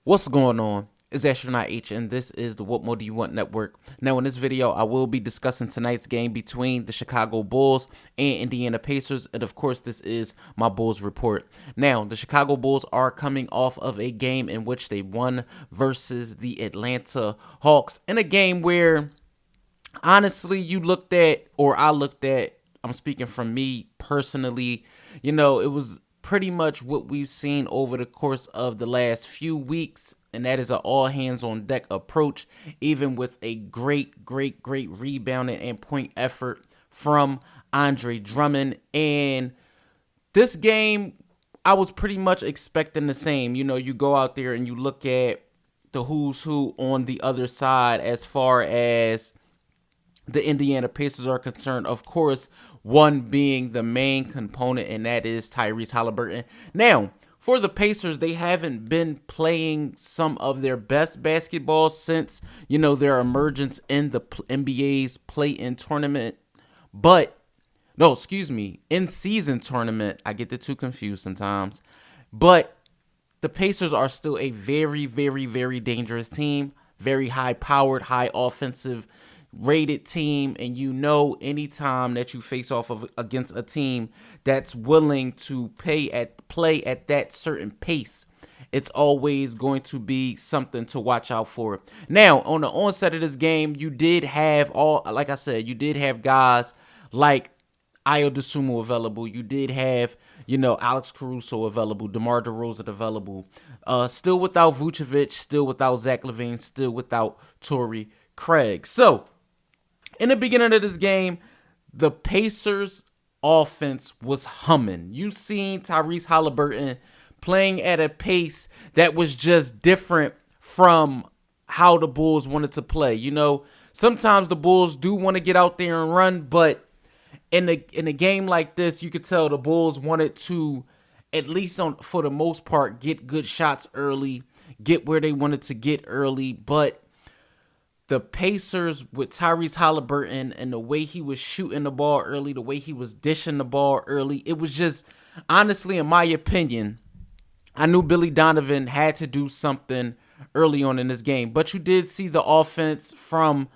What's going on? It's Astronaut H, and this is the What More Do You Want Network. Now, in this video, I will be discussing tonight's game between the Chicago Bulls and Indiana Pacers, and of course, this is my Bulls report. Now, the Chicago Bulls are coming off of a game in which they won versus the Atlanta Hawks, in a game where, honestly, I looked at, I'm speaking from me personally, it was pretty much what we've seen over the course of the last few weeks, and that is an all hands on deck approach, even with a great rebounding and point effort from Andre Drummond. And this game, I was pretty much expecting the same. You go out there and you look at the who's who on the other side as far as the Indiana Pacers are concerned. Of course, one being the main component, and that is Tyrese Halliburton. Now, for the Pacers, they haven't been playing some of their best basketball since, their emergence in the NBA's play-in tournament. In-season tournament. I get the two confused sometimes. But the Pacers are still a very, very dangerous team. Very high-powered, high offensive rated team, and anytime that you face off against a team that's willing to play at that certain pace, it's always going to be something to watch out for. Now, on the onset of this game, you did have guys like Ayo Dosunmu available. You did have, Alex Caruso available, DeMar DeRozan available. Still without Vucevic, still without Zach LaVine, still without Torrey Craig. So, in the beginning of this game, the Pacers' offense was humming. You seen Tyrese Halliburton playing at a pace that was just different from how the Bulls wanted to play. Sometimes the Bulls do want to get out there and run, but in a game like this, you could tell the Bulls wanted to, at least for the most part, get good shots early, get where they wanted to get early. But the Pacers, with Tyrese Halliburton and the way he was shooting the ball early, the way he was dishing the ball early, it was just, honestly, in my opinion, I knew Billy Donovan had to do something early on in this game. But you did see the offense from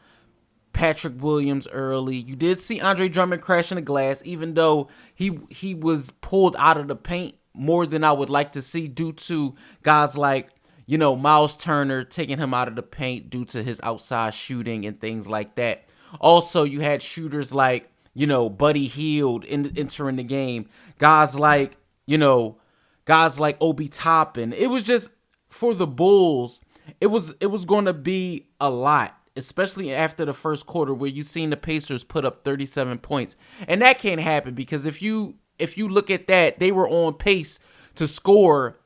Patrick Williams early. You did see Andre Drummond crashing the glass, even though he was pulled out of the paint more than I would like to see due to guys like, Miles Turner taking him out of the paint due to his outside shooting and things like that. Also, you had shooters like, Buddy Hield entering the game. Guys like Obi Toppin. It was just, for the Bulls, it was going to be a lot, especially after the first quarter, where you seen the Pacers put up 37 points. And that can't happen, because if you look at that, they were on pace to score,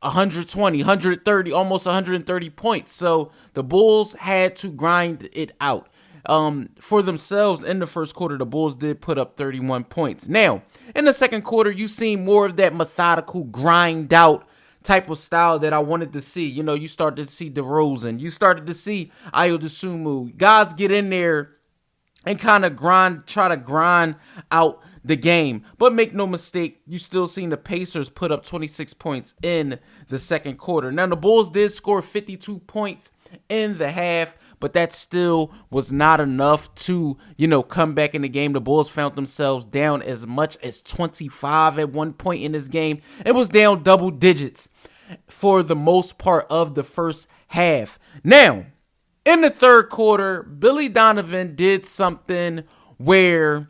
120, 130, almost 130 points. So the Bulls had to grind it out. For themselves in the first quarter, the Bulls did put up 31 points. Now, in the second quarter, you seen more of that methodical, grind out type of style that I wanted to see. You started to see DeRozan. You started to see Ayo Dosunmu. Guys get in there and kind of try to grind out the game. But make no mistake, you still seen the Pacers put up 26 points in the second quarter. Now, the Bulls did score 52 points in the half, but that still was not enough to, come back in the game. The Bulls found themselves down as much as 25 at one point in this game. It was down double digits for the most part of the first half. Now, in the third quarter, Billy Donovan did something where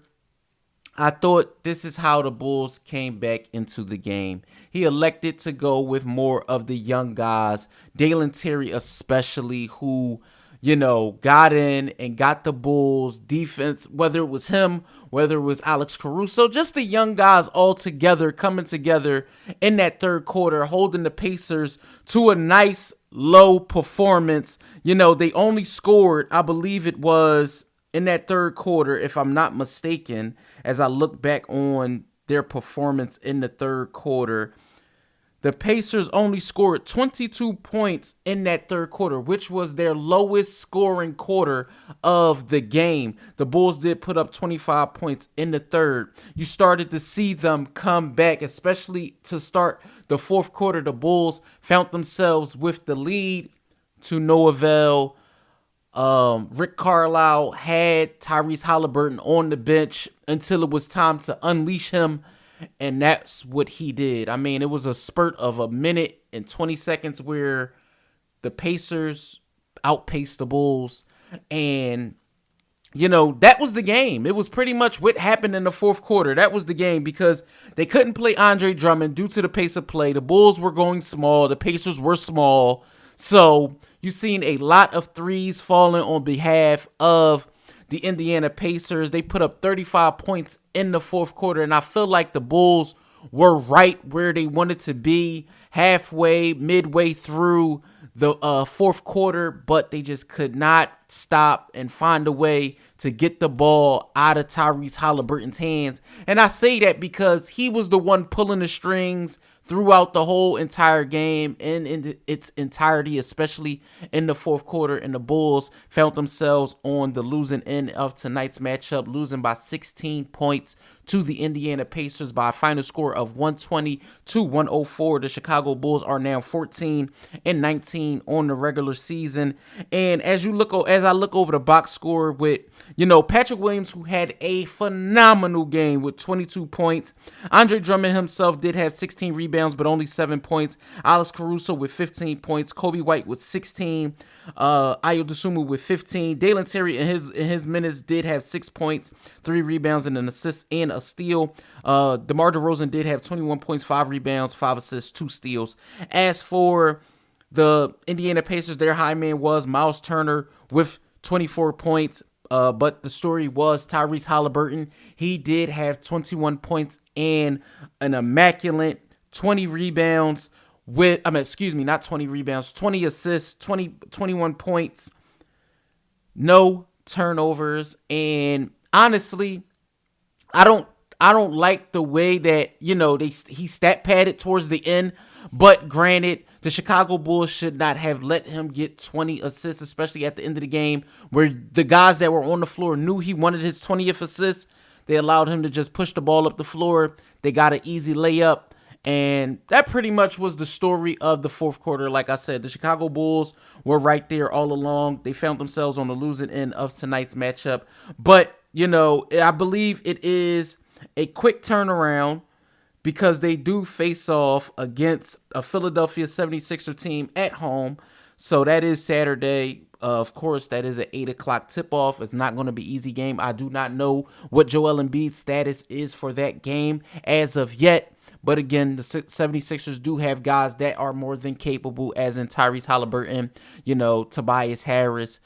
I thought this is how the Bulls came back into the game. He elected to go with more of the young guys, Dalen Terry especially, who, got in and got the Bulls defense, whether it was him, whether it was Alex Caruso, just the young guys all together, coming together in that third quarter, holding the Pacers to a nice low performance. They only scored, I believe it was in that third quarter, if I'm not mistaken, as I look back on their performance in the third quarter, The Pacers only scored 22 points in that third quarter, which was their lowest scoring quarter of the game. The Bulls did put up 25 points in the third. You started to see them come back, especially to start the fourth quarter. The Bulls found themselves with the lead to no avail. Rick Carlisle had Tyrese Halliburton on the bench until it was time to unleash him. And that's what he did. I mean, it was a spurt of a minute and 20 seconds where the Pacers outpaced the Bulls. And, that was the game. It was pretty much what happened in the fourth quarter. That was the game because they couldn't play Andre Drummond due to the pace of play. The Bulls were going small. The Pacers were small. So you've seen a lot of threes falling on behalf of the Indiana Pacers. They put up 35 points in the fourth quarter, and I feel like the Bulls were right where they wanted to be midway through the fourth quarter, but they just could not stop and find a way to get the ball out of Tyrese Halliburton's hands. And I say that because he was the one pulling the strings throughout the whole entire game and in its entirety, especially in the fourth quarter. And the Bulls found themselves on the losing end of tonight's matchup, losing by 16 points to the Indiana Pacers by a final score of 120-104. The Chicago Bulls are now 14-19 on the regular season. And as I look over the box score with, Patrick Williams, who had a phenomenal game with 22 points. Andre Drummond himself did have 16 rebounds, but only 7 points. Alex Caruso with 15 points. Kobe White with 16. Ayo Dosunmu with 15. Dalen Terry in his minutes did have 6 points, 3 rebounds, and an assist and a steal. DeMar DeRozan did have 21 points, 5 rebounds, 5 assists, 2 steals. As for the Indiana Pacers, their high man was Miles Turner with 24 points. But the story was Tyrese Halliburton. He did have 21 points and an immaculate 20 rebounds not 20 rebounds, 20 assists, 21 points, no turnovers. And honestly, I don't like the way that, he stat padded towards the end, but granted, the Chicago Bulls should not have let him get 20 assists, especially at the end of the game where the guys that were on the floor knew he wanted his 20th assist. They allowed him to just push the ball up the floor. They got an easy layup. And that pretty much was the story of the fourth quarter. Like I said, the Chicago Bulls were right there all along. They found themselves on the losing end of tonight's matchup. But, I believe it is a quick turnaround because they do face off against a Philadelphia 76er team at home. So that is Saturday. Of course, that is an 8 o'clock tip-off. It's not going to be an easy game. I do not know what Joel Embiid's status is for that game as of yet. But again, the 76ers do have guys that are more than capable, as in Tyrese Halliburton, Tobias Harris,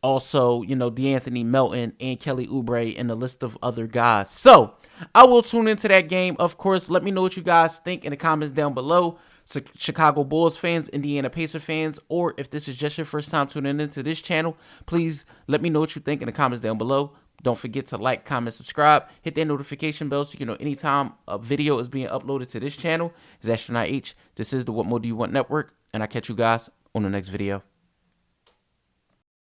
also, DeAnthony Melton and Kelly Oubre, and a list of other guys. So I will tune into that game. Of course, let me know what you guys think in the comments down below. So Chicago Bulls fans, Indiana Pacer fans, or if this is just your first time tuning into this channel, please let me know what you think in the comments down below. Don't forget to like, comment, subscribe, hit that notification bell so you can know anytime a video is being uploaded to this channel. It's Astronaut H. This is the What More Do You Want Network, and I'll catch you guys on the next video.